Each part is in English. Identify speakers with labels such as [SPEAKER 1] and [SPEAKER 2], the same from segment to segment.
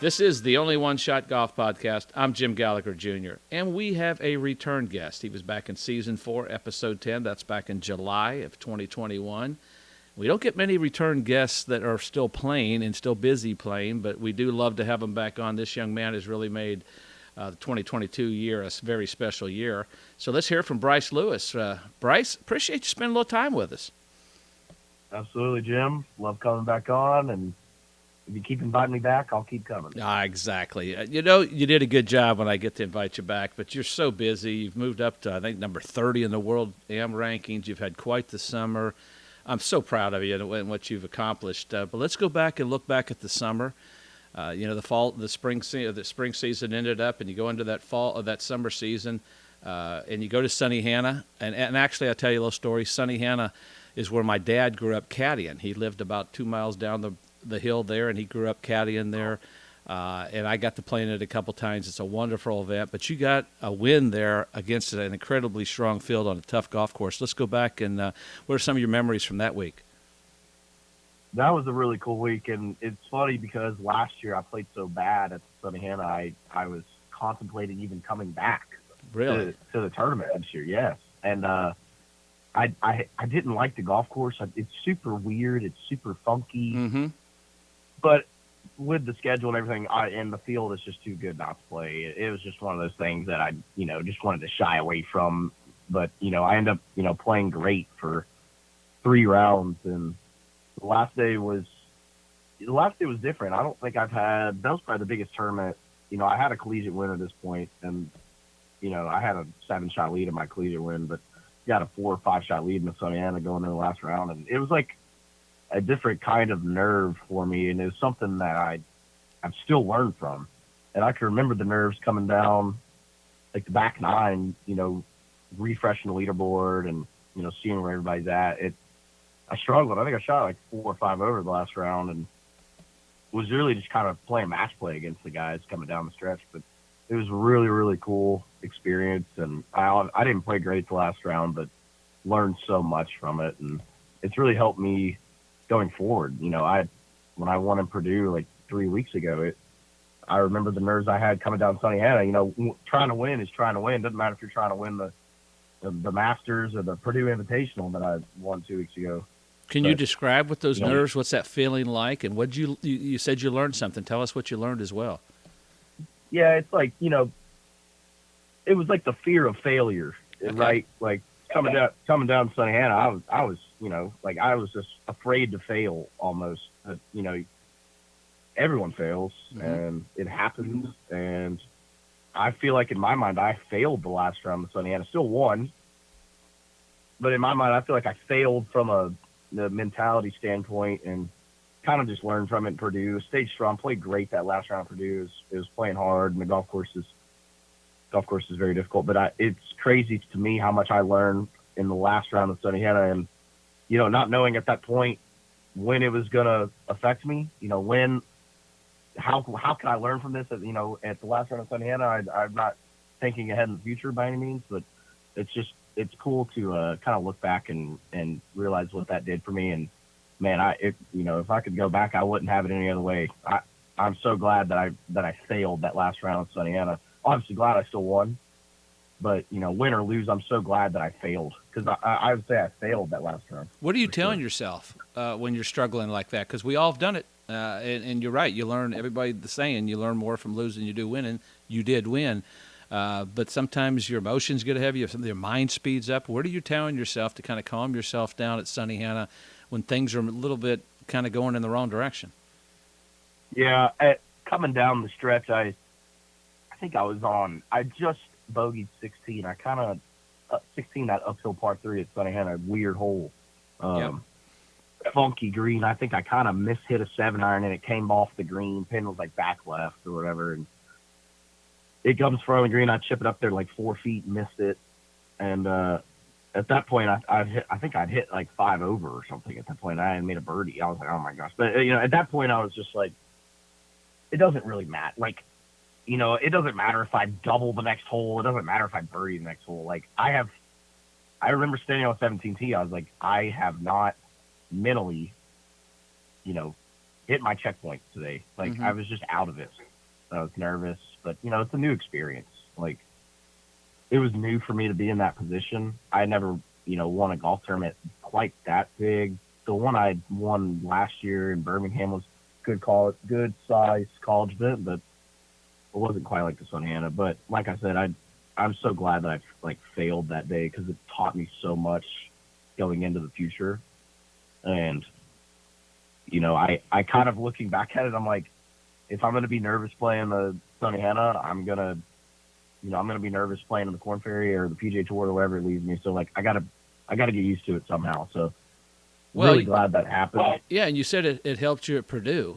[SPEAKER 1] This is the Only One Shot Golf Podcast. I'm Jim Gallagher Jr., and we have a return guest. He was back in Season 4, Episode 10. That's back in July of 2021. We don't get many return guests that are still playing and still busy playing, but we do love to have him back on. This young man has really made the 2022 year a very special year. So let's hear from Bryce Lewis. Bryce, appreciate you spending a little time with us.
[SPEAKER 2] Absolutely, Jim. Love coming back on, and if you keep inviting me back, I'll keep coming.
[SPEAKER 1] Exactly. You know, you did a good job when I get to invite you back, but you're so busy. You've moved up to, I think, number 30 in the World AM rankings. You've had quite the summer. I'm so proud of you and what you've accomplished. But let's go back and look back at the summer. The spring season ended up, and you go into that summer season, and you go to Sunnehanna. And actually, I'll tell you a little story. Sunnehanna is where my dad grew up caddying. He lived about 2 miles down the hill there, and he grew up caddying there. And I got to play in it a couple times. It's a wonderful event. But you got a win there against an incredibly strong field on a tough golf course. Let's go back and what are some of your memories from that week?
[SPEAKER 2] That was a really cool week, and it's funny because last year I played so bad at Sunnehanna, I was contemplating even coming back
[SPEAKER 1] Really?
[SPEAKER 2] to the tournament this year, yes. And I didn't like the golf course. It's super weird. It's super funky.
[SPEAKER 1] Mm-hmm.
[SPEAKER 2] But with the schedule and everything, and the field is just too good not to play. It was just one of those things that I, just wanted to shy away from. But, I ended up, playing great for 3 rounds. And the last day was different. I don't think that was probably the biggest tournament. I had a collegiate win at this point, and, I had a 7-shot lead in my collegiate win, but got a 4 or 5 shot lead in the Sunnehanna going into the last round. And it was like a different kind of nerve for me, and it was something that I've still learned from. And I can remember the nerves coming down, like the back 9, refreshing the leaderboard and, seeing where everybody's at. I struggled. I think I shot like 4 or 5 over the last round and was really just kind of playing match play against the guys coming down the stretch. But it was a really, really cool experience. And I didn't play great the last round, but learned so much from it. And it's really helped me going forward. When I won in Purdue like 3 weeks ago, I remember the nerves I had coming down Sunnehanna. Trying to win is trying to win. Doesn't matter if you're trying to win the Masters or the Purdue Invitational that I won 2 weeks ago.
[SPEAKER 1] Can you describe what those nerves, what's that feeling like? And what you said you learned something. Tell us what you learned as well.
[SPEAKER 2] Yeah, it's like, it was like the fear of failure,
[SPEAKER 1] Okay.
[SPEAKER 2] right? Like coming down Sunnehanna, I was I was just afraid to fail almost. Everyone fails,
[SPEAKER 1] Mm-hmm.
[SPEAKER 2] and it happens. And I feel like in my mind, I failed the last round of Sunnehanna. Still won, but in my mind, I feel like I failed from the mentality standpoint, and kind of just learned from it in Purdue. Stayed strong, played great that last round of Purdue. It was playing hard, and the golf course is very difficult. But it's crazy to me how much I learned in the last round of Sunnehanna, and not knowing at that point when it was going to affect me. How can I learn from this? At the last round of Sunnehanna, I'm not thinking ahead in the future by any means, but it's cool to kind of look back and realize what that did for me. And man, if I could go back, I wouldn't have it any other way. I'm so glad that I failed that last round of Sunnehanna. Obviously glad I still won, but win or lose, I'm so glad that I failed, because I would say I failed that last round.
[SPEAKER 1] What are you telling yourself when you're struggling like that? Because we all have done it, and you're right. You learn, everybody the saying, you learn more from losing than you do winning. You did win, but sometimes your emotions get ahead of you. Your mind speeds up. What are you telling yourself to kind of calm yourself down at Sunnehanna when things are a little bit kind of going in the wrong direction?
[SPEAKER 2] Yeah, coming down the stretch, I think I just bogeyed 16. I kind of 16 that uphill par 3 at Sunnehanna, weird hole. Funky green. I think I kind of mishit a 7-iron, and it came off the green. Pin was like back left or whatever, and it comes from the green. I chip it up there like 4 feet, missed it, and at that point I think I'd hit like 5 over or something. At that point, I had made a birdie. I was like, oh my gosh! But at that point, I was just like, it doesn't really matter. Like, it doesn't matter if I double the next hole. It doesn't matter if I birdie the next hole. Like, I remember standing on 17 tee. I was like, I have not mentally, hit my checkpoint today. Like, I was just out of it. I was nervous, but it's a new experience. Like, it was new for me to be in that position. I never, won a golf tournament quite that big. The one I won last year in Birmingham was good size college event, but it wasn't quite like the Sunnehanna. But like I said, I'm so glad that I failed that day because it taught me so much going into the future. And I kind of looking back at it, I'm like, if I'm going to be nervous playing the Sunnehanna, I'm gonna be nervous playing in the Korn Ferry or the PGA Tour or wherever it leads me. So like, I gotta get used to it somehow. So really glad that happened.
[SPEAKER 1] Yeah, and you said it helped you at Purdue.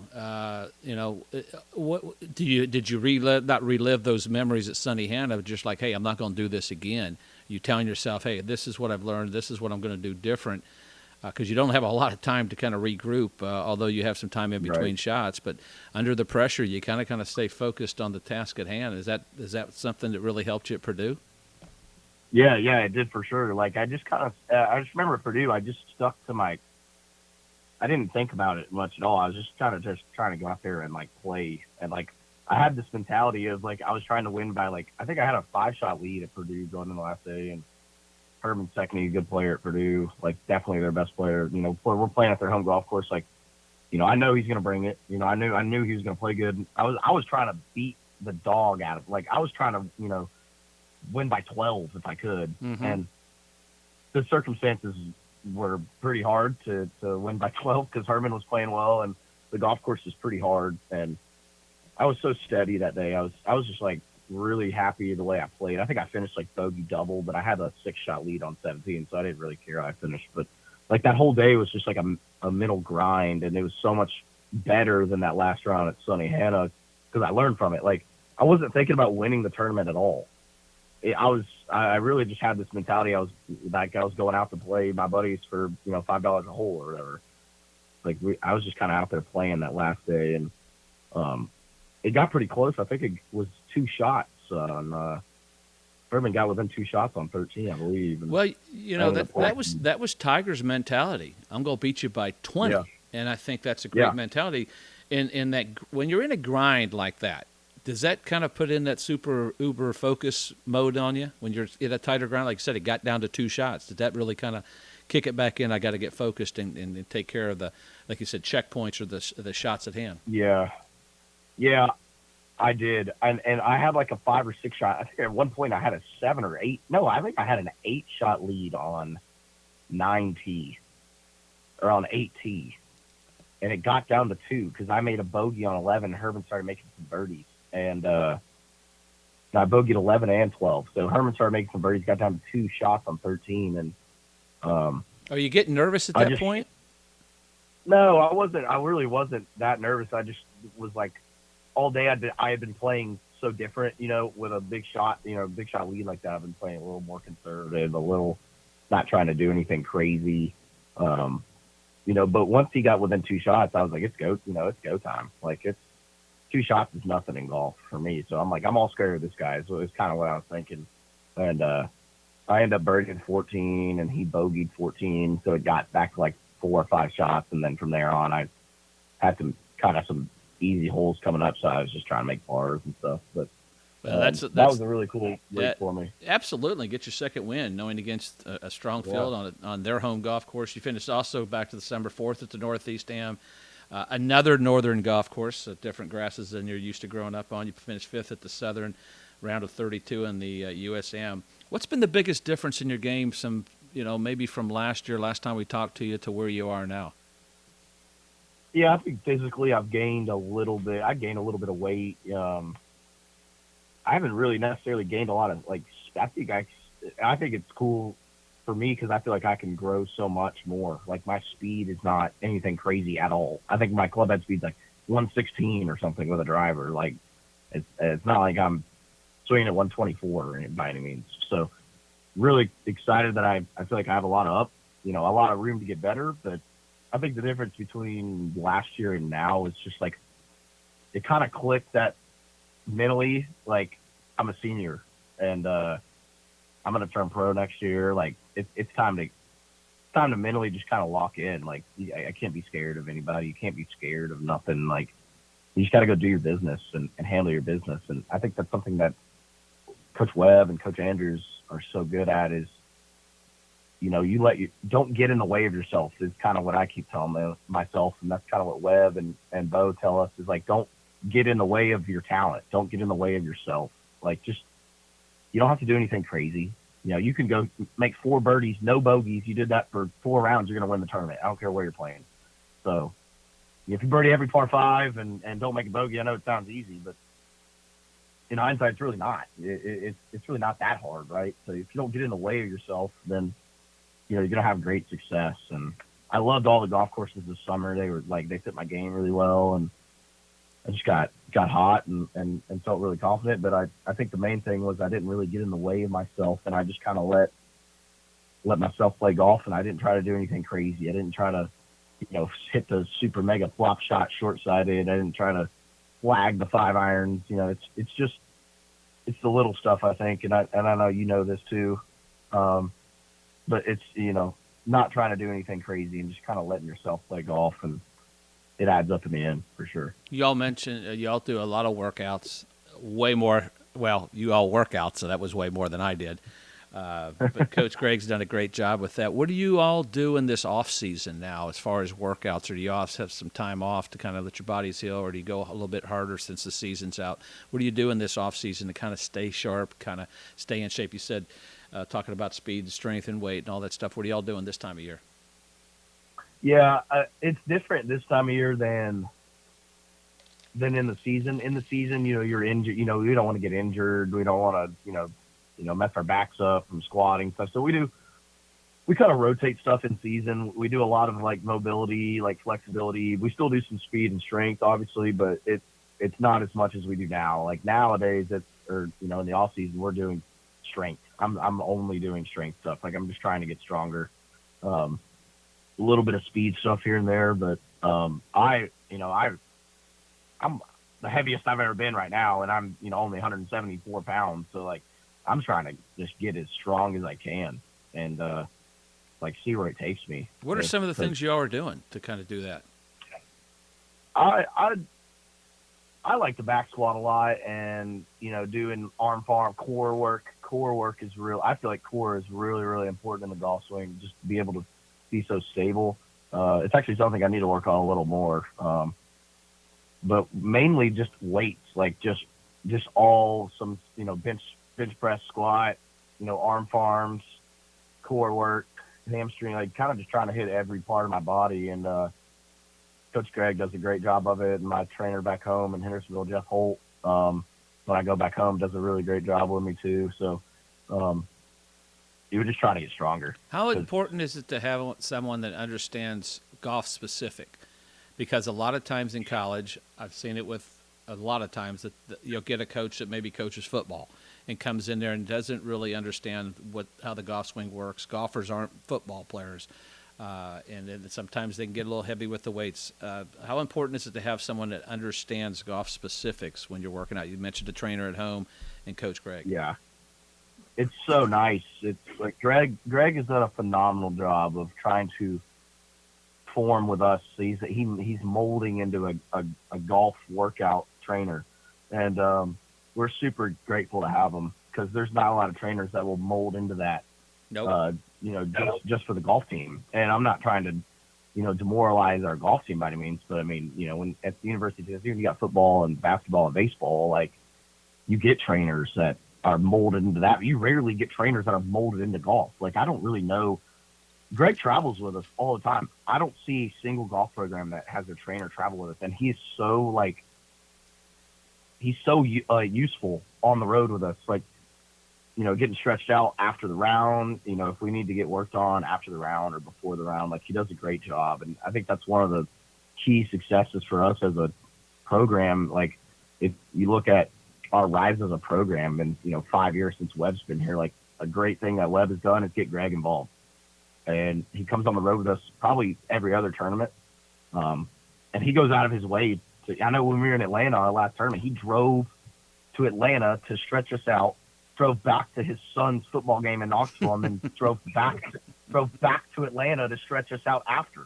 [SPEAKER 1] What did you not relive those memories at Sunnehanna? Just like, hey, I'm not going to do this again. You telling yourself, hey, this is what I've learned. This is what I'm going to do different. Because you don't have a lot of time to kind of regroup, although you have some time in between shots. But under the pressure, you kind of stay focused on the task at hand. Is that something that really helped you at Purdue?
[SPEAKER 2] Yeah, it did for sure. Like, I just remember at Purdue, I just stuck to I didn't think about it much at all. I was just trying to go out there and like play. And like, I had this mentality of like, I was trying to win by like, I think I had a 5-shot lead at Purdue going in the last day. And Herman Sechney, a good player at Purdue, like definitely their best player. We're playing at their home golf course. Like, I know he's going to bring it. I knew he was going to play good. I was trying to beat the dog out of, like, I was trying to, win by 12 if I could.
[SPEAKER 1] Mm-hmm.
[SPEAKER 2] And the circumstances were pretty hard to win by 12 because Herman was playing well and the golf course is pretty hard. And I was so steady that day. I was just like, really happy the way I played. I think I finished like bogey double, but I had a 6-shot lead on 17, so I didn't really care how I finished. But like that whole day was just like a mental grind, and it was so much better than that last round at Sunnehanna because I learned from it. Like, I wasn't thinking about winning the tournament at all. I really just had this mentality. I was going out to play my buddies for $5 a hole or whatever. Like, I was just kind of out there playing that last day, and it got pretty close. I think it was 2 shots on Herman got within 2 shots on 13, I believe. And
[SPEAKER 1] well, that was Tiger's mentality. I'm going to beat you by 20, and I think that's a great mentality. In that, when you're in a grind like that, does that kind of put in that super uber focus mode on you when you're in a tighter grind? Like you said, it got down to 2 shots. Did that really kind of kick it back in? I got to get focused and take care of the, like you said, checkpoints or the shots at hand.
[SPEAKER 2] Yeah, I did. And I had like a 5 or 6 shot. I think at one point I had a 7 or 8. No, I think I had an 8-shot lead on 9T or on 8T. And it got down to 2 because I made a bogey on 11. Herman started making some birdies. And I bogeyed 11 and 12. So Herman started making some birdies, got down to 2 shots on 13. And
[SPEAKER 1] are you getting nervous at that point?
[SPEAKER 2] No, I wasn't. I really wasn't that nervous. I just was like, all day I had been playing so different, with a big shot lead like that. I've been playing a little more conservative, a little not trying to do anything crazy. But once he got within 2 shots, I was like, it's go time. Like, it's 2 shots is nothing in golf for me. So I'm like, I'm all scared of this guy. So it's kind of what I was thinking. And I ended up birdieing 14 and he bogeyed 14. So it got back to like 4 or 5 shots. And then from there on, I had some easy holes coming up, so I was just trying to make pars and stuff. But that was a really cool week for me.
[SPEAKER 1] Absolutely, get your second win, knowing against a strong field on their home golf course. You finished also back to December 4th at the Northeast Am, another northern golf course, different grasses than you're used to growing up on. You finished 5th at the Southern round of 32 in the USAM. What's been the biggest difference in your game? Maybe from last time we talked to you to where you are now.
[SPEAKER 2] Yeah, I think physically I've gained a little bit. I gained a little bit of weight. I haven't really necessarily gained a lot of, like, I think it's cool for me because I feel like I can grow so much more. Like, my speed is not anything crazy at all. I think my club head speed's like 116 or something with a driver. Like, it's not like I'm swinging at 124 by any means. So really excited that I feel like I have a lot of room to get better, but I think the difference between last year and now is just like it kind of clicked that mentally, like, I'm a senior and I'm gonna turn pro next year. Like, it's time to mentally just kind of lock in. Like, I can't be scared of anybody. You can't be scared of nothing. Like, You just got to go do your business and handle your business. And I think that's something that Coach Webb and Coach Andrews are so good at is, you don't get in the way of yourself is kind of what I keep telling myself. And that's kind of what Webb and Bo tell us is like, don't get in the way of your talent. Don't get in the way of yourself. Like you don't have to do anything crazy. You can go make 4 birdies, no bogeys. You did that for 4 rounds. You're going to win the tournament. I don't care where you're playing. So if you birdie every par 5 and don't make a bogey, I know it sounds easy, but in hindsight, it's really not. It's really not that hard, right? So if you don't get in the way of yourself, then you're going to have great success. And I loved all the golf courses this summer. They fit my game really well, and I just got hot and felt really confident. But I think the main thing was I didn't really get in the way of myself, and I just kind of let myself play golf, and I didn't try to do anything crazy. I didn't try to hit the super mega flop shot short-sided. I didn't try to flag the 5 irons. It's the little stuff, I think, and I know this too. But it's not trying to do anything crazy and just kind of letting yourself play golf, and it adds up in the end for sure.
[SPEAKER 1] Y'all mentioned y'all do a lot of workouts, way more. Well, you all work out, so that was way more than I did. But Coach Greg's done a great job with that. What do you all do in this off season now as far as workouts? Or do you all have some time off to kind of let your bodies heal, or do you go a little bit harder since the season's out? What do you do in this off season to kind of stay sharp, kind of stay in shape? You said talking about speed, strength, and weight and all that stuff. What are y'all doing this time of year?
[SPEAKER 2] Yeah, it's different this time of year than in the season. In the season, you're injured. We don't want to get injured. We don't want to, mess our backs up from squatting stuff. So we kind of rotate stuff in season. We do a lot of like mobility, like flexibility. We still do some speed and strength, obviously, but it's not as much as we do now. Like nowadays, in the off season, we're doing strength. I'm only doing strength stuff. Like I'm just trying to get stronger. A little bit of speed stuff here and there, but I'm the heaviest I've ever been right now, and I'm only 174 pounds. So like I'm trying to just get as strong as I can and see where it takes me.
[SPEAKER 1] What are some of the things y'all are doing to kind of do that?
[SPEAKER 2] I like the back squat a lot, and doing arm farm core work. Core work is real. I feel like core is really, really important in the golf swing, just to be able to be so stable. It's actually something I need to work on a little more. But mainly just weights, like just all some bench press, squat, arm farms, core work, hamstring, like kind of just trying to hit every part of my body. And Coach Greg does a great job of it, and my trainer back home in Hendersonville, Jeff Holt, when I go back home, does a really great job with me too. So you were just trying to get stronger.
[SPEAKER 1] How important is it to have someone that understands golf specific? Because a lot of times in college, I've seen it with a lot of times that you'll get a coach that maybe coaches football and comes in there and doesn't really understand how the golf swing works. Golfers aren't football players. And then sometimes they can get a little heavy with the weights. How important is it to have someone that understands golf specifics when you're working out? You mentioned a trainer at home and Coach Greg.
[SPEAKER 2] Yeah. It's so nice. It's like Greg has done a phenomenal job of trying to form with us. So he's molding into a golf workout trainer. And we're super grateful to have him, because there's not a lot of trainers that will mold into that.
[SPEAKER 1] Nope.
[SPEAKER 2] Just for the golf team. And I'm not trying to, demoralize our golf team by any means, but I mean, when at the University of Tennessee, you got football and basketball and baseball, like you get trainers that are molded into that. You rarely get trainers that are molded into golf. Like I don't really know. Greg travels with us all the time. I don't see a single golf program that has a trainer travel with us, and he's so useful on the road with us. Like, getting stretched out after the round, if we need to get worked on after the round or before the round, like he does a great job. And I think that's one of the key successes for us as a program. Like if you look at our rise as a program and, 5 years since Webb's been here, like a great thing that Webb has done is get Greg involved. And he comes on the road with us probably every other tournament. And he goes out of his way I know when we were in Atlanta, our last tournament, he drove to Atlanta to stretch us out, drove back to his son's football game in Knoxville, and then drove back to Atlanta to stretch us out after.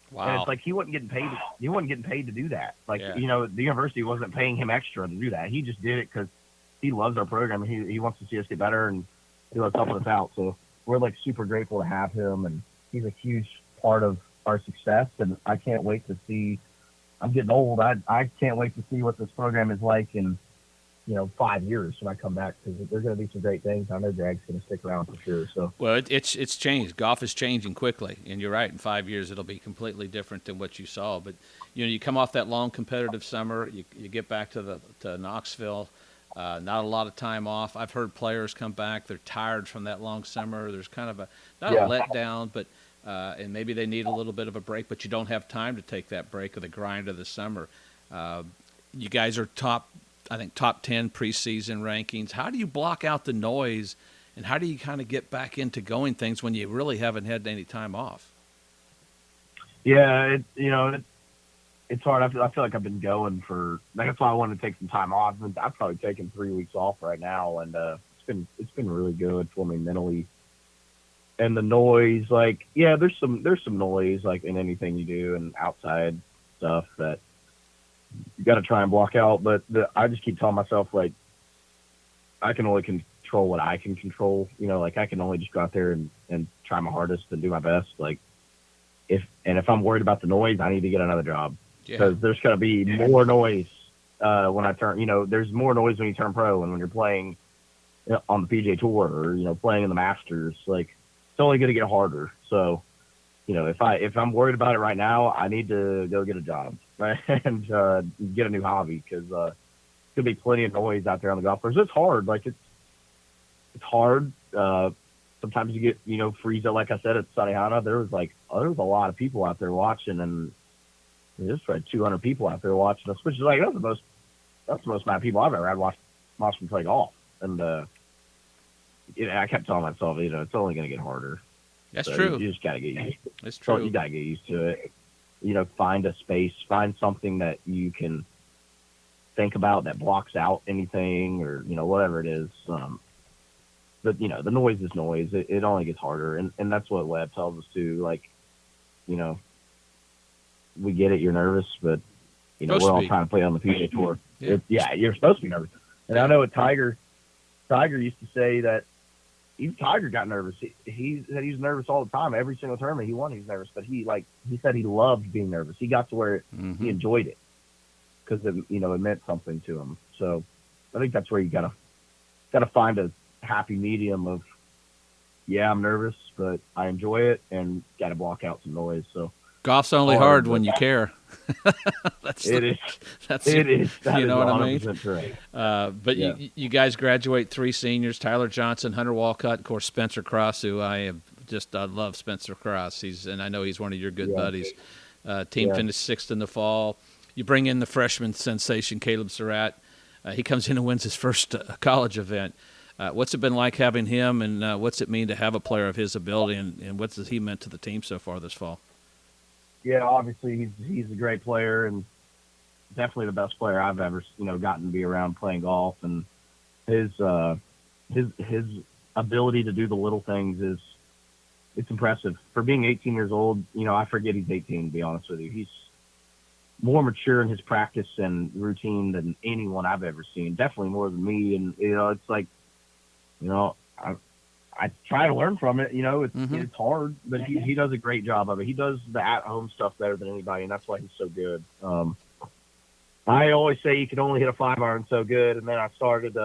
[SPEAKER 2] And
[SPEAKER 1] Wow.
[SPEAKER 2] it's like he wasn't getting paid. He wasn't getting paid to do that. Like
[SPEAKER 1] Yeah.
[SPEAKER 2] the university wasn't paying him extra to do that. He just did it because he loves our program. He wants to see us get better, and he loves helping us out. So we're like super grateful to have him, and he's a huge part of our success. And I can't wait to see. I'm getting old. I can't wait to see what this program is like in 5 years when I come back, because there's going to be some great things. I know Greg's going to stick around for sure. So
[SPEAKER 1] Well, it's changed. Golf is changing quickly, and you're right. In 5 years, it'll be completely different than what you saw. But you come off that long competitive summer. You get back to Knoxville. Not a lot of time off. I've heard players come back. They're tired from that long summer. There's kind of not a letdown, but and maybe they need a little bit of a break. But you don't have time to take that break of the grind of the summer. You guys are I think top 10 preseason rankings. How do you block out the noise, and how do you kind of get back into going things when you really haven't had any time off?
[SPEAKER 2] yeah, it's hard. I feel like I've been going for. That's why I wanted to take some time off. I've probably taken 3 weeks off right now, and it's been really good for me mentally. And the noise, like, yeah, there's some noise like in anything you do and outside stuff that you got to try and block out. But I just keep telling myself, like, I can only control what I can control. Like, I can only just go out there and try my hardest and do my best. Like, if I'm worried about the noise, I need to get another job, because there's going to be more noise when I turn. There's more noise when you turn pro and when you're playing on the PGA Tour or playing in the Masters. Like, it's only going to get harder. So, if I'm worried about it right now, I need to go get a job, right? And get a new hobby, because there's gonna be plenty of noise out there on the golf course. It's hard. Like, it's hard. Sometimes you get freeze it. Like I said, at Sunnehanna, there was a lot of people out there watching, and there's probably 200 people out there watching us, which is like that's the most amount of people I've ever had watch me play golf. And I kept telling myself, it's only gonna get harder.
[SPEAKER 1] That's
[SPEAKER 2] So
[SPEAKER 1] true.
[SPEAKER 2] You just got to get used to it.
[SPEAKER 1] It's true.
[SPEAKER 2] You got to get used to it. Find a space, find something that you can think about that blocks out anything, or, whatever it is. But, the noise is noise. It only gets harder. And that's what Webb tells us too. Like, we get it. You're nervous, but, we're all trying to play on the PGA Tour.
[SPEAKER 1] Yeah.
[SPEAKER 2] You're supposed to be nervous. And I know what Tiger used to say that, even Tiger got nervous. He said he was nervous all the time. Every single tournament he won, he was nervous. But he said he loved being nervous. He got to where he enjoyed it, because it meant something to him. So I think that's where you gotta find a happy medium of, yeah, I'm nervous, but I enjoy it, and got to block out some noise. So
[SPEAKER 1] golf's only hard when you care.
[SPEAKER 2] It is. That
[SPEAKER 1] you know what I mean?
[SPEAKER 2] Right.
[SPEAKER 1] But yeah. you guys graduate 3 seniors: Tyler Johnson, Hunter Walcott, of course Spencer Cross, who I love Spencer Cross. And I know he's one of your good buddies. Team finished 6th in the fall. You bring in the freshman sensation Caleb Surratt. He comes in and wins his first college event. What's it been like having him, and what's it mean to have a player of his ability, and what's he meant to the team so far this fall?
[SPEAKER 2] Yeah, obviously he's a great player, and definitely the best player I've ever gotten to be around playing golf. And his ability to do the little things it's impressive for being 18 years old. I forget he's 18, to be honest with you. He's more mature in his practice and routine than anyone I've ever seen. Definitely more than me. And it's like, I try to learn from it. It's hard, but he does a great job of it. He does the at-home stuff better than anybody, and that's why he's so good. I always say you can only hit a 5-iron so good, and then I started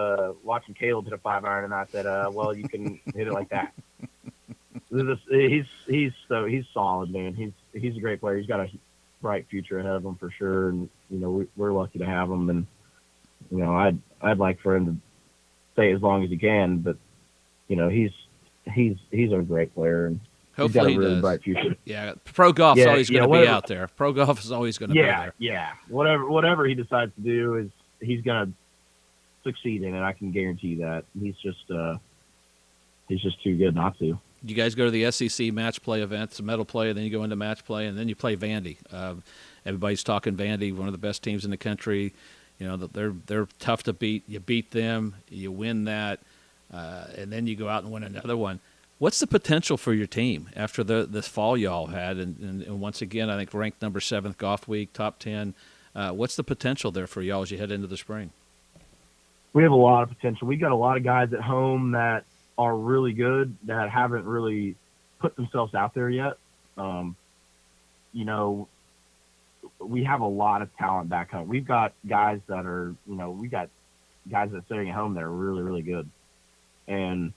[SPEAKER 2] watching Caleb hit a 5-iron, and I said, well, you can hit it like that. He's solid, man. He's a great player. He's got a bright future ahead of him for sure, and we're lucky to have him. And I'd like for him to stay as long as he can, but he's a great player, and
[SPEAKER 1] hopefully
[SPEAKER 2] he's got a really bright future.
[SPEAKER 1] Yeah, pro golf's always going to be out there. Pro golf is always going to be there.
[SPEAKER 2] Yeah. Whatever he decides to do is he's going to succeed in, and I can guarantee that. He's just too good not to.
[SPEAKER 1] You guys go to the SEC match play events, medal play, and then you go into match play, and then you play Vandy. Everybody's talking Vandy, one of the best teams in the country. They're tough to beat. You beat them, you win that, and then you go out and win another one. What's the potential for your team after this fall y'all had? And once again, I think ranked number 7th golf week, top 10. What's the potential there for y'all as you head into the spring?
[SPEAKER 2] We have a lot of potential. We got a lot of guys at home that are really good that haven't really put themselves out there yet. We have a lot of talent back home. We've got guys that are, we got guys that are sitting at home that are really, really good. And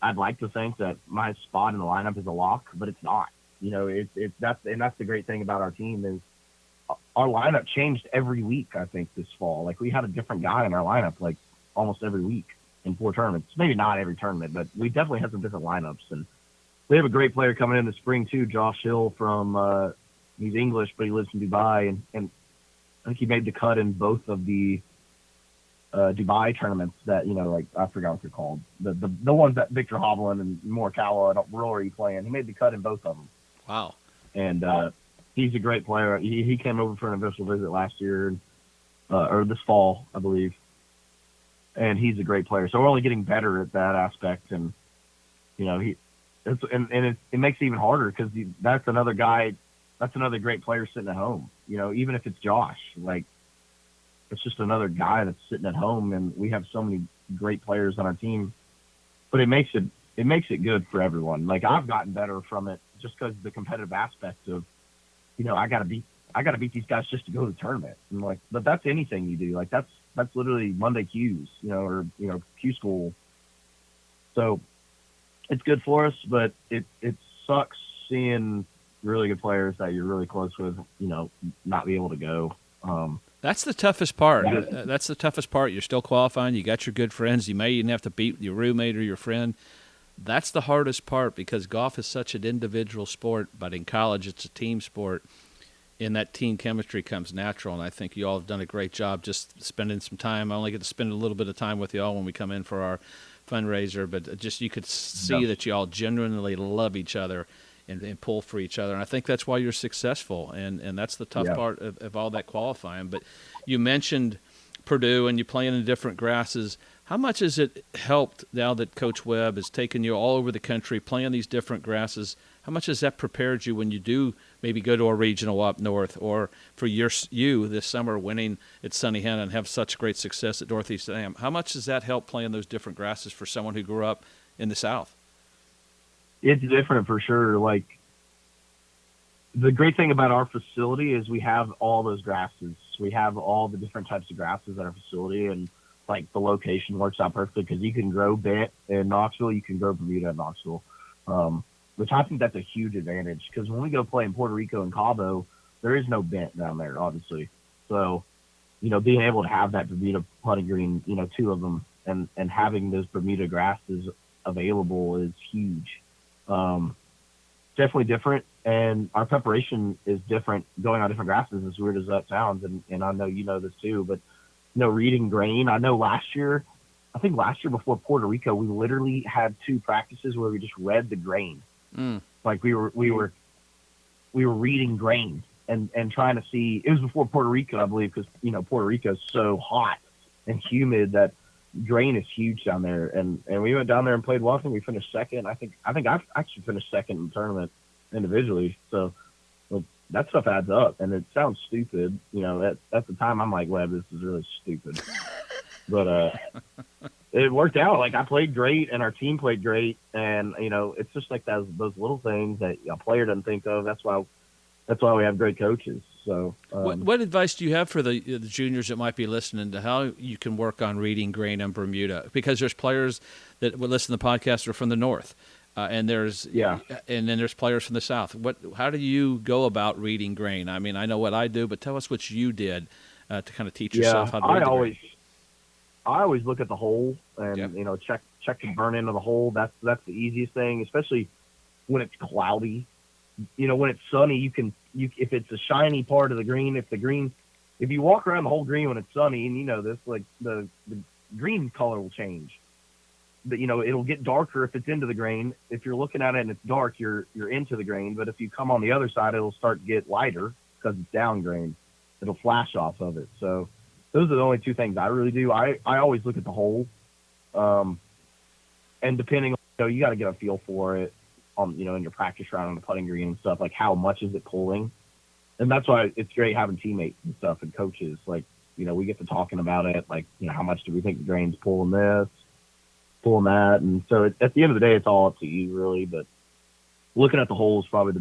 [SPEAKER 2] I'd like to think that my spot in the lineup is a lock, but it's not. That's the great thing about our team is our lineup changed every week. I think this fall, like we had a different guy in our lineup, like almost every week in 4 tournaments. Maybe not every tournament, but we definitely had some different lineups. And we have a great player coming in the spring too, Josh Hill from. He's English, but he lives in Dubai, and I think he made the cut in both of the Dubai tournaments that, like I forgot what they're called. The ones that Victor Hovland and Morikawa and Rory playing. He made the cut in both of them.
[SPEAKER 1] Wow.
[SPEAKER 2] And he's a great player. He came over for an official visit last year, or this fall, I believe. And he's a great player. So we're only getting better at that aspect. And, it makes it even harder because that's another guy. That's another great player sitting at home. Even if it's Josh, like it's just another guy that's sitting at home, and we have so many great players on our team. But it makes it good for everyone. Like I've gotten better from it just because the competitive aspect of, I gotta beat these guys just to go to the tournament. And but that's anything you do. Like that's literally Monday Qs, or Q school. So it's good for us, but it sucks seeing really good players that you're really close with, not be able to go.
[SPEAKER 1] That's the toughest part. That's the toughest part. You're still qualifying. You got your good friends. You may even have to beat your roommate or your friend. That's the hardest part because golf is such an individual sport, but in college it's a team sport, and that team chemistry comes natural, and I think you all have done a great job just spending some time. I only get to spend a little bit of time with you all when we come in for our fundraiser, but just you could see that you all genuinely love each other and pull for each other. And I think that's why you're successful. And that's the tough part of all that qualifying. But you mentioned Purdue and you playing in different grasses. How much has it helped now that Coach Webb has taken you all over the country playing these different grasses? How much has that prepared you when you do maybe go to a regional up north, or for you this summer winning at Sunnehanna and have such great success at Northeast Am? How much does that help playing those different grasses for someone who grew up in the South?
[SPEAKER 2] It's different for sure. Like the great thing about our facility is we have all those grasses. We have all the different types of grasses at our facility, and like the location works out perfectly because you can grow bent in Knoxville, you can grow Bermuda in Knoxville, which I think that's a huge advantage because when we go play in Puerto Rico and Cabo, there is no bent down there, obviously. So, being able to have that Bermuda putting green, 2 of them, and having those Bermuda grasses available is huge. Definitely different, and our preparation is different going on different grasses, as weird as that sounds, and I know you know this too, but reading grain. I know last year before Puerto Rico, we literally had 2 practices where we just read the grain. Like we were reading grain and trying to see. It was before Puerto Rico, I believe, because Puerto Rico is so hot and humid that grain is huge down there, and we went down there and played well. I think we finished second. I think I've actually finished second in the tournament individually. So that stuff adds up, and it sounds stupid. At the time I'm like, well, this is really stupid, but it worked out. Like I played great, and our team played great, and it's just like those little things that a player doesn't think of. That's why we have great coaches. So,
[SPEAKER 1] what advice do you have for the juniors that might be listening to how you can work on reading grain in Bermuda? Because there's players that would listen to the podcast are from the north, and then there's players from the south. How do you go about reading grain? I mean, I know what I do, but tell us what you did to kind of teach yourself how to read the grain.
[SPEAKER 2] I always look at the hole and check the burn into the hole. That's the easiest thing, especially when it's cloudy. When it's sunny, if it's a shiny part of the green, if you walk around the whole green when it's sunny, and this, like the green color will change. But it'll get darker if it's into the grain. If you're looking at it and it's dark, you're into the grain. But if you come on the other side, it'll start to get lighter because it's down grain. It'll flash off of it. So those are the only 2 things I really do. I always look at the hole, and depending on So you got to get a feel for it on, in your practice round on the putting green and stuff, like how much is it pulling? And that's why it's great having teammates and stuff and coaches. Like, we get to talking about it. Like, how much do we think the grain's pulling this, pulling that? And so at the end of the day, it's all up to you really. But looking at the hole is probably the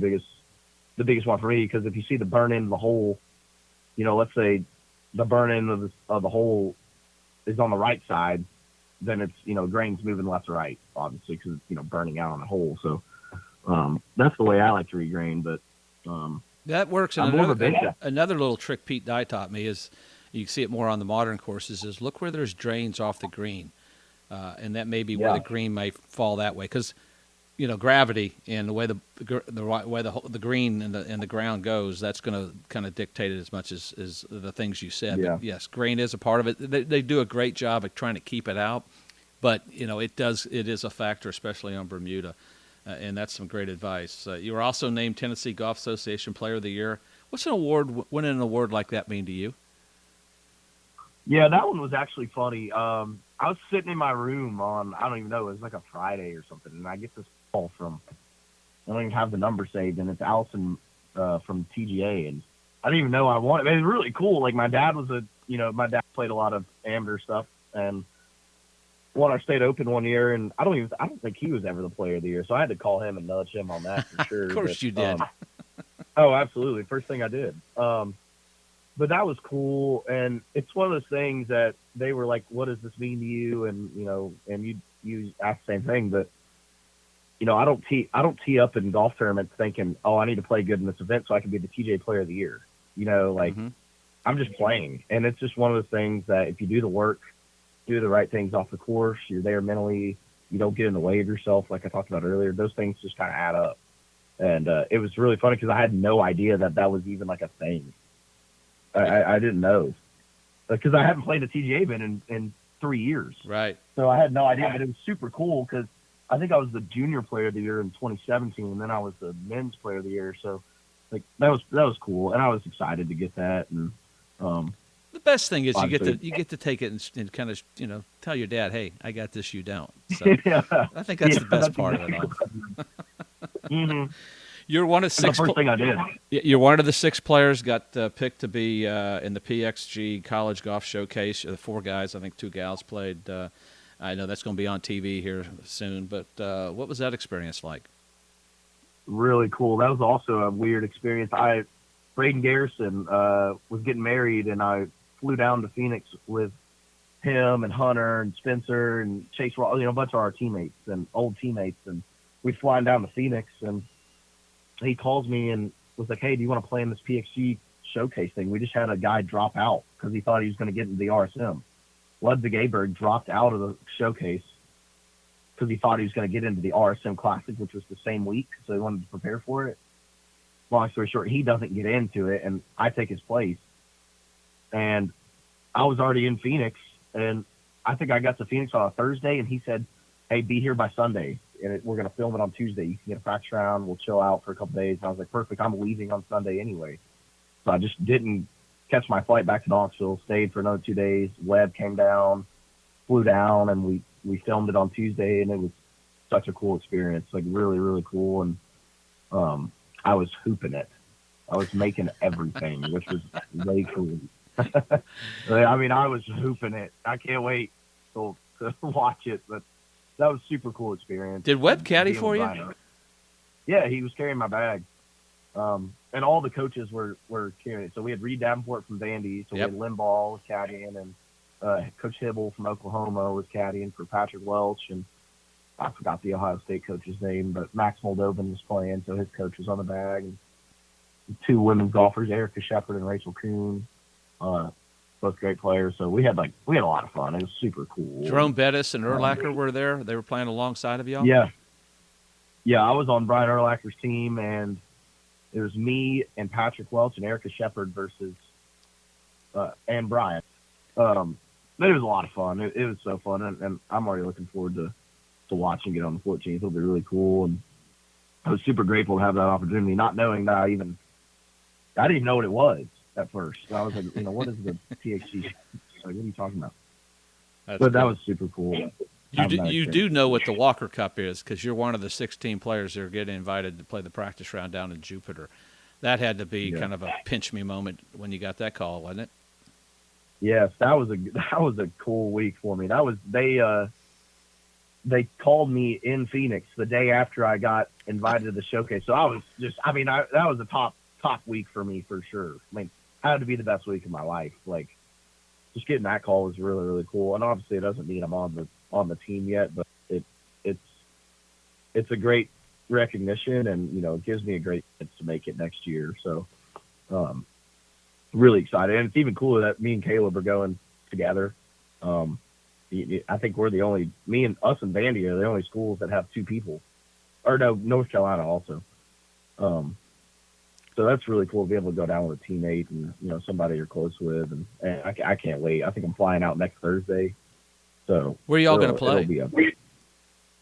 [SPEAKER 2] biggest one for me, because if you see the burn end of the hole, let's say the burn end of the hole is on the right side, then it's, grain's moving left to right, obviously, because it's, burning out on the hole. So that's the way I like to regrain. But
[SPEAKER 1] that works. And another little trick Pete Dye taught me is, you see it more on the modern courses, is look where there's drains off the green. And that may be where the green may fall that way. Because, gravity and the way the green and the ground goes, that's going to kind of dictate it as much as the things you said.
[SPEAKER 2] Yeah.
[SPEAKER 1] But yes, grain is a part of it. They do a great job of trying to keep it out. But, it is a factor, especially on Bermuda. And that's some great advice. You were also named Tennessee Golf Association Player of the Year. What's winning an award like that mean to you?
[SPEAKER 2] Yeah, that one was actually funny. I was sitting in my room on, I don't even know, it was like a Friday or something, and I get this call from, I don't even have the number saved, and it's Allison from TGA, and I didn't even know I won it. It was really cool. Like, my dad my dad played a lot of amateur stuff, and won our state open one year, and I don't think he was ever the player of the year, so I had to call him and nudge him on that for sure.
[SPEAKER 1] Of course you did.
[SPEAKER 2] Oh, absolutely. First thing I did. But that was cool, and it's one of those things that they were like, what does this mean to you? And, and you asked the same thing, but, I don't tee up in golf tournaments thinking, oh, I need to play good in this event so I can be the TJ Player of the Year. I'm just playing, and it's just one of those things that if you do the work, do the right things off the course, you're there mentally, you don't get in the way of yourself, like I talked about earlier, those things just kind of add up. And it was really funny because I had no idea that was even like a thing. I didn't know, because I haven't played a TGA event in 3 years.
[SPEAKER 1] Right.
[SPEAKER 2] So I had no idea, but it was super cool because I think I was the junior player of the year in 2017, and then I was the men's player of the year. So like that was cool, and I was excited to get that. And
[SPEAKER 1] the best thing is you get to take it and kind of tell your dad, hey, I got this, you don't. So
[SPEAKER 2] yeah.
[SPEAKER 1] I think that's the best part of it all.
[SPEAKER 2] Mm-hmm.
[SPEAKER 1] You're one of 6.
[SPEAKER 2] That's the first thing I did.
[SPEAKER 1] You're one of the 6 players got picked to be in the PXG College Golf Showcase. The 4 guys, I think 2 gals played. I know that's going to be on TV here soon. But what was that experience like?
[SPEAKER 2] Really cool. That was also a weird experience. Braden Garrison was getting married, and I flew down to Phoenix with him and Hunter and Spencer and Chase, a bunch of our teammates and old teammates, and we flying down to Phoenix, and he calls me and was like, hey, do you want to play in this PXG showcase thing? We just had a guy drop out because he thought he was going to get into the RSM. Ludwig Aberg dropped out of the showcase because he thought he was going to get into the RSM Classic, which was the same week, so he wanted to prepare for it. Long story short, he doesn't get into it, and I take his place. And I was already in Phoenix, and I think I got to Phoenix on a Thursday, and he said, hey, be here by Sunday, and we're going to film it on Tuesday. You can get a practice round. We'll chill out for a couple days. And I was like, perfect. I'm leaving on Sunday anyway. So I just didn't catch my flight back to Knoxville, stayed for another 2 days. Webb came down, flew down, and we filmed it on Tuesday, and it was such a cool experience, like really, really cool. And I was hooping it. I was making everything, which was really cool. I mean, I was hooping it. I can't wait to watch it, but that was a super cool experience.
[SPEAKER 1] Did Webb caddy for you?
[SPEAKER 2] Yeah, he was carrying my bag. And all the coaches were carrying it. So we had Reed Davenport from Vandy. So we had Limbaugh was caddying, and Coach Hibble from Oklahoma was caddying for Patrick Welch. And I forgot the Ohio State coach's name, but Max Moldovan was playing, so his coach was on the bag. And 2 women's golfers, Erica Shepard and Rachel Kuhn, both great players. So we had a lot of fun. It was super cool.
[SPEAKER 1] Jerome Bettis and Urlacher were there. They were playing alongside of y'all?
[SPEAKER 2] Yeah. Yeah, I was on Brian Urlacher's team, and it was me and Patrick Welch and Erica Shepard versus and Brian. But it was a lot of fun. It was so fun, and I'm already looking forward to watching it on the 14th. It'll be really cool, and I was super grateful to have that opportunity, not knowing that I didn't even know what it was at first. I was like, what is the PhD? Like, what are you talking about? That was super cool.
[SPEAKER 1] You do know what the Walker Cup is because you're one of the 16 players that are getting invited to play the practice round down in Jupiter. That had to be kind of a pinch me moment when you got that call, wasn't it?
[SPEAKER 2] Yes, that was a cool week for me. That was they called me in Phoenix the day after I got invited to the showcase. So I was just, that was a top week for me for sure. I mean, it had to be the best week of my life. Like, just getting that call was really, really cool. And obviously, it doesn't mean I'm on the team yet, but it's a great recognition, and it gives me a great chance to make it next year. So, really excited, and it's even cooler that me and Caleb are going together. I think we're the only, us and Vandy are the only schools that have two people, or no, North Carolina also. So that's really cool to be able to go down with a teammate and somebody you're close with, and I can't wait. I think I'm flying out next Thursday. So
[SPEAKER 1] where are y'all going to play?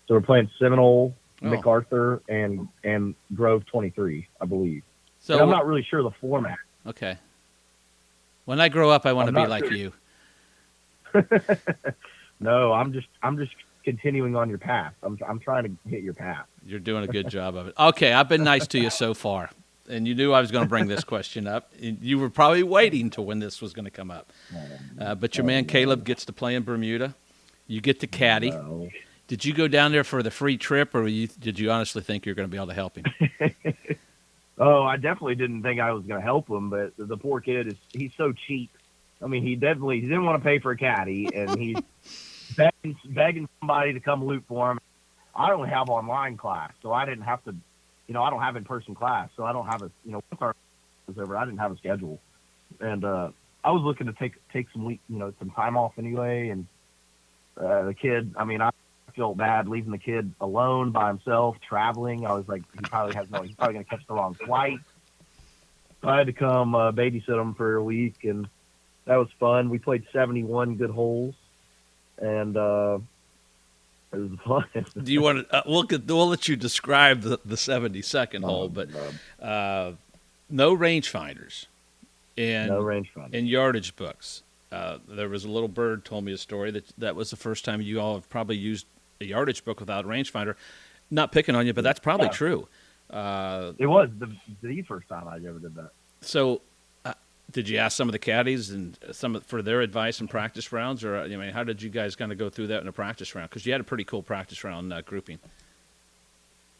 [SPEAKER 2] So we're playing Seminole, MacArthur, and Grove 23, I believe. So and I'm not really sure the format.
[SPEAKER 1] Okay. When I grow up, I want to be like you.
[SPEAKER 2] No, I'm just continuing on your path. I'm trying to hit your path.
[SPEAKER 1] You're doing a good job of it. Okay, I've been nice to you so far, and you knew I was going to bring this question up. You were probably waiting to when this was going to come up. But your man Caleb gets to play in Bermuda. You get to caddy.
[SPEAKER 2] No.
[SPEAKER 1] Did you go down there for the free trip, or did you honestly think you're going to be able to help him?
[SPEAKER 2] Oh, I definitely didn't think I was going to help him, but the poor kid he's so cheap. I mean, he didn't want to pay for a caddy, and he's begging somebody to come loot for him. I only have online class, so I didn't have to, I don't have in-person class, so I don't have once our was over, I didn't have a schedule. And I was looking to take some time off anyway, and the kid, I felt bad leaving the kid alone by himself, traveling. I was like, he's probably going to catch the wrong flight. So I had to come babysit him for a week, and that was fun. We played 71 good holes, and it was fun.
[SPEAKER 1] Do you want to? We'll let you describe the 72nd hole, but no rangefinders and yardage books. There was a little bird told me a story that was the first time you all have probably used a yardage book without a rangefinder. Not picking on you, but that's probably true.
[SPEAKER 2] It was the first time I ever did that.
[SPEAKER 1] So. Did you ask some of the caddies and for their advice in practice rounds, or how did you guys kind of go through that in a practice round? Because you had a pretty cool practice round grouping.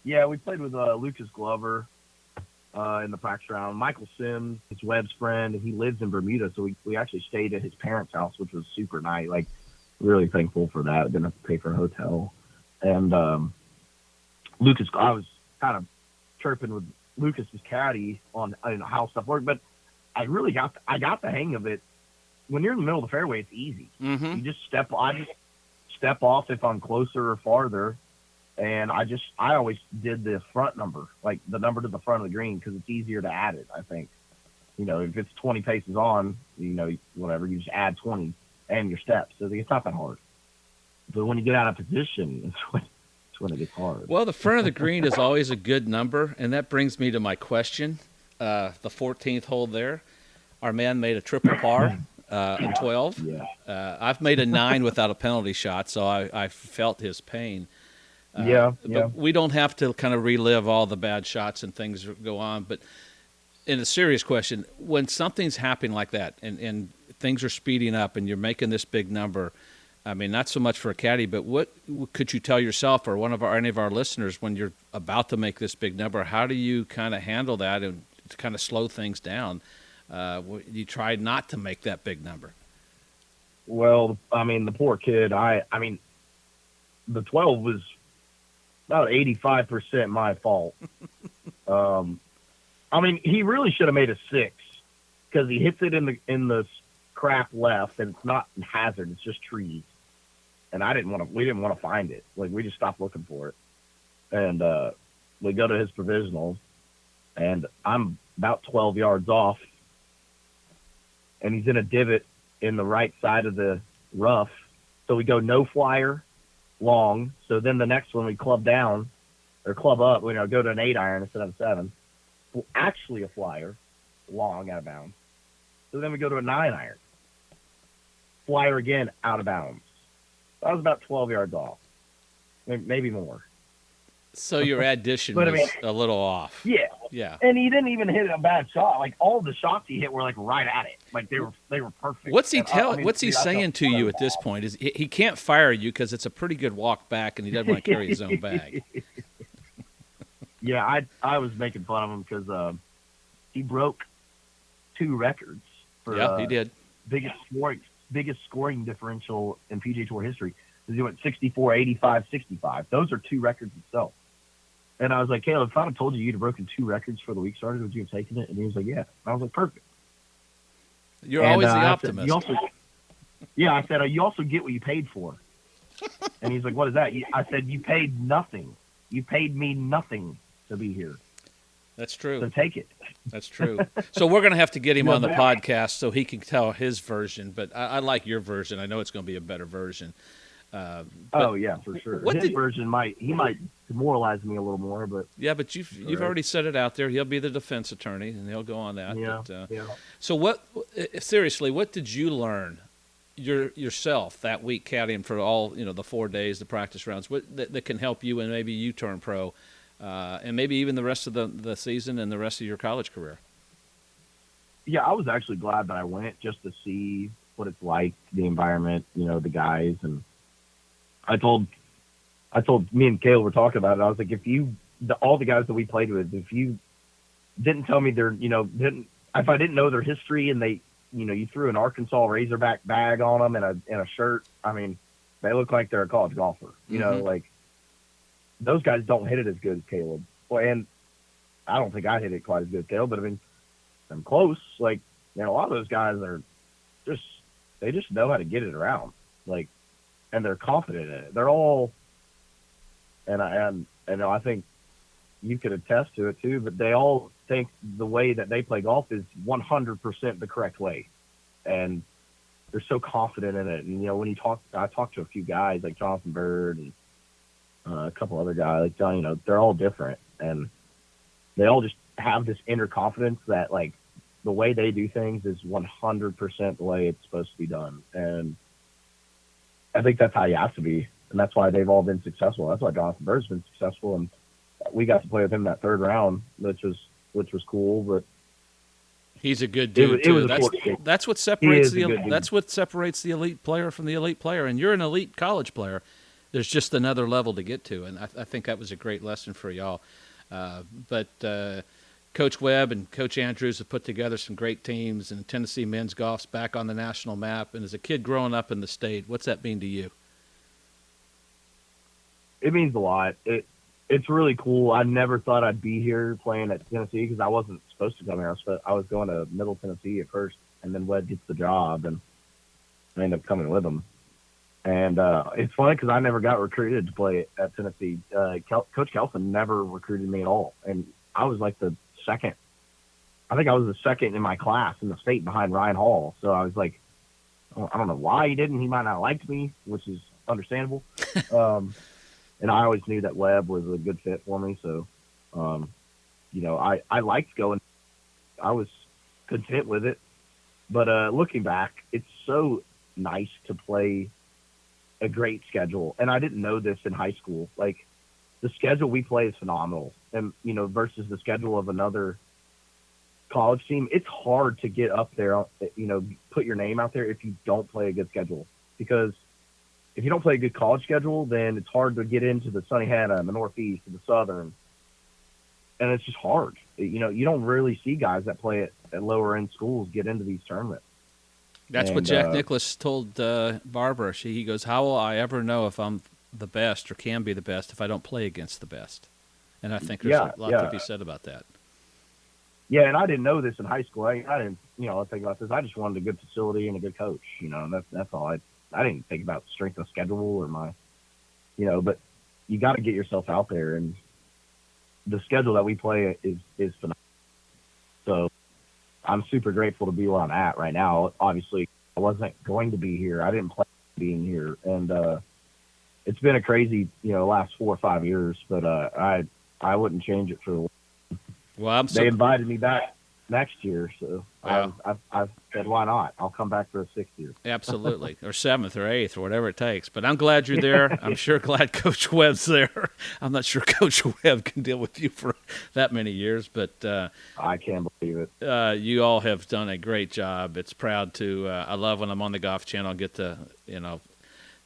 [SPEAKER 2] Yeah, we played with Lucas Glover in the practice round. Michael Sims, it's Webb's friend, and he lives in Bermuda, so we actually stayed at his parents' house, which was super nice. Like, really thankful for that. Didn't have to pay for a hotel. And Lucas, I was kind of chirping with Lucas's caddy on how stuff worked, but I got the hang of it. When you're in the middle of the fairway, it's easy.
[SPEAKER 1] Mm-hmm.
[SPEAKER 2] I just step off if I'm closer or farther, and I always did the front number, like the number to the front of the green, because it's easier to add it. I think, if it's 20 paces on, whatever, you just add 20 and your steps. So it's not that hard. But when you get out of position, it's when it gets hard.
[SPEAKER 1] Well, the front of the green is always a good number, and that brings me to my question. The 14th hole there, our man made a triple par in 12.
[SPEAKER 2] Yeah.
[SPEAKER 1] I've made a 9 without a penalty shot, so I felt his pain. But we don't have to kind of relive all the bad shots and things that go on. But in a serious question, when something's happening like that and things are speeding up and you're making this big number, not so much for a caddy, but what could you tell yourself or any of our listeners when you're about to make this big number? How do you kind of handle that and to kind of slow things down? You try not to make that big number.
[SPEAKER 2] Well, the poor kid, the 12 was about 85% my fault. He really should have made a 6 because he hits it in the crap left, and it's not hazard, it's just trees. And we didn't want to find it. Like, we just stopped looking for it. And we go to his provisionals, and I'm about 12 yards off, and he's in a divot in the right side of the rough. So we go no flyer long. So then the next one we club down or club up, go to an 8-iron instead of a 7. Well, actually a flyer long out of bounds. So then we go to a 9-iron. Flyer again out of bounds. I was about 12 yards off, maybe more.
[SPEAKER 1] So your addition
[SPEAKER 2] But I
[SPEAKER 1] was
[SPEAKER 2] mean,
[SPEAKER 1] a little off.
[SPEAKER 2] yeah.
[SPEAKER 1] Yeah.
[SPEAKER 2] And he didn't even hit a bad shot. Like all the shots he hit were like right at it. Like they were perfect.
[SPEAKER 1] What's he
[SPEAKER 2] And,
[SPEAKER 1] What's he
[SPEAKER 2] dude, I felt
[SPEAKER 1] saying to you
[SPEAKER 2] so
[SPEAKER 1] at this point? Is he can't fire you because it's a pretty good walk back, and he doesn't want to carry his own bag.
[SPEAKER 2] Yeah, I was making fun of him because he broke 2 records for
[SPEAKER 1] Yeah, he did.
[SPEAKER 2] biggest scoring differential in PGA Tour history. He went 64, 85, 65. Those are 2 records itself. And I was like, Caleb, if I had told you you'd have broken 2 records before the week started, would you have taken it? And he was like, yeah. And I was like, perfect.
[SPEAKER 1] You're always the optimist.
[SPEAKER 2] I said, you also get what you paid for. And he's like, what is that? I said, you paid nothing. You paid me nothing to be here.
[SPEAKER 1] That's true.
[SPEAKER 2] So take it.
[SPEAKER 1] That's true. So we're going to have to get him on the podcast so he can tell his version. But I like your version. I know it's going to be a better version.
[SPEAKER 2] Oh yeah, for sure. His version might demoralize me a little more, but
[SPEAKER 1] yeah, but you've already said it out there. He'll be the defense attorney, and he'll go on that.
[SPEAKER 2] Yeah,
[SPEAKER 1] but,
[SPEAKER 2] yeah.
[SPEAKER 1] So seriously, what did you learn yourself that week caddying for all the 4 days, the practice rounds? What that can help you and maybe you turn pro, and maybe even the rest of the season and the rest of your college career?
[SPEAKER 2] Yeah, I was actually glad that I went just to see what it's like, the environment, the guys, and I told me and Caleb were talking about it. I was like, all the guys that we played with, if you didn't tell me if I didn't know their history and they, you threw an Arkansas Razorback bag on them and a shirt, I mean, they look like they're a college golfer. Like those guys don't hit it as good as Caleb. Well, and I don't think I hit it quite as good as Caleb, but I mean, I'm close. Like, a lot of those guys are they just know how to get it around. Like, and they're confident in it. They're all, and I think you could attest to it too, but they all think the way that they play golf is 100% the correct way. And they're so confident in it. And, when I talked to a few guys like Jonathan Bird and a couple other guys like John, they're all different. And they all just have this inner confidence that like the way they do things is 100% the way it's supposed to be done. And I think that's how you have to be, and that's why they've all been successful. That's why Jonathan Bird's been successful, and we got to play with him that 3rd round, which was cool. But
[SPEAKER 1] he's a good dude too. That's what separates the elite player from the elite player. And you're an elite college player. There's just another level to get to, and I think that was a great lesson for y'all. But Coach Webb and Coach Andrews have put together some great teams, and Tennessee men's golf's back on the national map. And as a kid growing up in the state, what's that mean to you?
[SPEAKER 2] It means a lot. It's really cool. I never thought I'd be here playing at Tennessee because I wasn't supposed to come here. I was going to Middle Tennessee at first, and then Webb gets the job, and I ended up coming with him. And it's funny because I never got recruited to play at Tennessee. Coach Kelson never recruited me at all, and I was like the second. I think I was the second in my class in the state behind Ryan Hall. So I was like, I don't know why he didn't. He might not have liked me, which is understandable. And I always knew that Webb was a good fit for me. So, I liked going. I was content with it. But looking back, it's so nice to play a great schedule. And I didn't know this in high school. Like, the schedule we play is phenomenal. And, versus the schedule of another college team, it's hard to get up there, put your name out there if you don't play a good schedule. Because if you don't play a good college schedule, then it's hard to get into the Sunnehanna and the Northeast and the Southern. And it's just hard. You don't really see guys that play at lower end schools get into these tournaments.
[SPEAKER 1] That's what Jack Nicklaus told Barbara. He goes, how will I ever know if I'm the best or can be the best if I don't play against the best? And I think there's a lot to be said about that.
[SPEAKER 2] Yeah, and I didn't know this in high school. I didn't, think about this. I just wanted a good facility and a good coach. That's all. I didn't think about strength of schedule or my, but you got to get yourself out there. And the schedule that we play is phenomenal. So I'm super grateful to be where I'm at right now. Obviously, I wasn't going to be here. I didn't plan on being here. And it's been a crazy, last 4 or 5 years, but I wouldn't change it for the
[SPEAKER 1] Well,
[SPEAKER 2] They invited me back. next year. So
[SPEAKER 1] Wow.
[SPEAKER 2] I've said, why not? I'll come back for a 6th year.
[SPEAKER 1] Absolutely, or 7th or 8th or whatever it takes. But I'm glad you're there. I'm sure glad Coach Webb's there. I'm not sure Coach Webb can deal with you for that many years, but
[SPEAKER 2] I can't believe it.
[SPEAKER 1] you all have done a great job. It's proud to. I love when I'm on the Golf Channel and get to,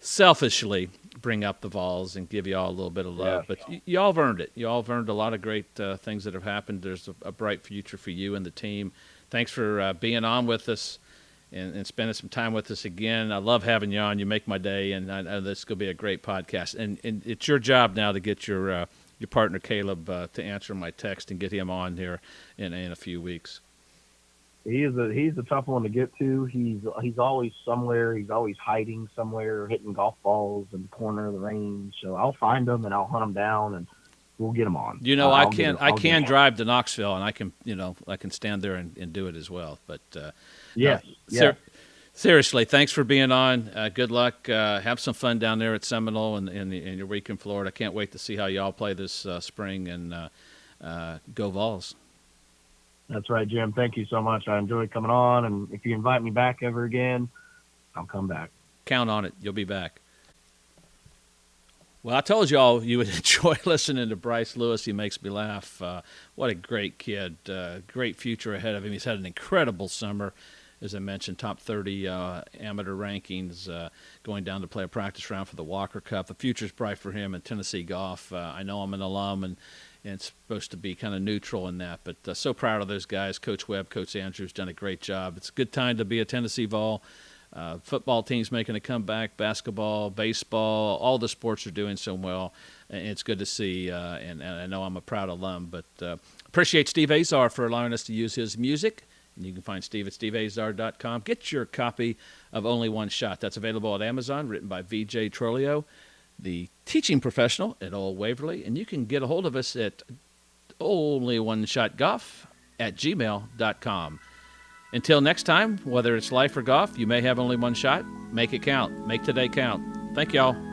[SPEAKER 1] selfishly bring up the Vols and give you all a little bit of love.
[SPEAKER 2] Yeah.
[SPEAKER 1] But you all have earned it. You all have earned a lot of great things that have happened. There's a bright future for you and the team. Thanks for being on with us and spending some time with us again. I love having you on. You make my day, and I know this is going to be a great podcast. And it's your job now to get your partner Caleb to answer my text and get him on here in a few weeks.
[SPEAKER 2] He's a tough one to get to. He's always somewhere. He's always hiding somewhere, hitting golf balls in the corner of the range. So I'll find him and I'll hunt him down and we'll get him on.
[SPEAKER 1] I can drive to Knoxville and I can stand there and do it as well. But
[SPEAKER 2] yes.
[SPEAKER 1] Seriously, thanks for being on. Good luck. Have some fun down there at Seminole and in your week in Florida. I can't wait to see how y'all play this spring and go Vols.
[SPEAKER 2] That's right, Jim. Thank you so much. I enjoyed coming on, and if you invite me back ever again, I'll come back.
[SPEAKER 1] Count on it. You'll be back. Well, I told y'all you would enjoy listening to Bryce Lewis. He makes me laugh. What a great kid. Great future ahead of him. He's had an incredible summer. As I mentioned, top 30 amateur rankings, going down to play a practice round for the Walker Cup. The future's bright for him in Tennessee golf. I know I'm an alum, and it's supposed to be kind of neutral in that. But so proud of those guys. Coach Webb, Coach Andrews done a great job. It's a good time to be a Tennessee Vol. Football team's making a comeback. Basketball, baseball, all the sports are doing so well. And it's good to see, and I know I'm a proud alum. But appreciate Steve Azar for allowing us to use his music. And you can find Steve at steveazar.com. Get your copy of Only One Shot. That's available at Amazon, written by V.J. Trolio, the teaching professional at Old Waverly. And you can get a hold of us at onlyoneshotgolf@gmail.com. Until next time, whether it's life or golf, you may have only one shot. Make it count. Make today count. Thank y'all.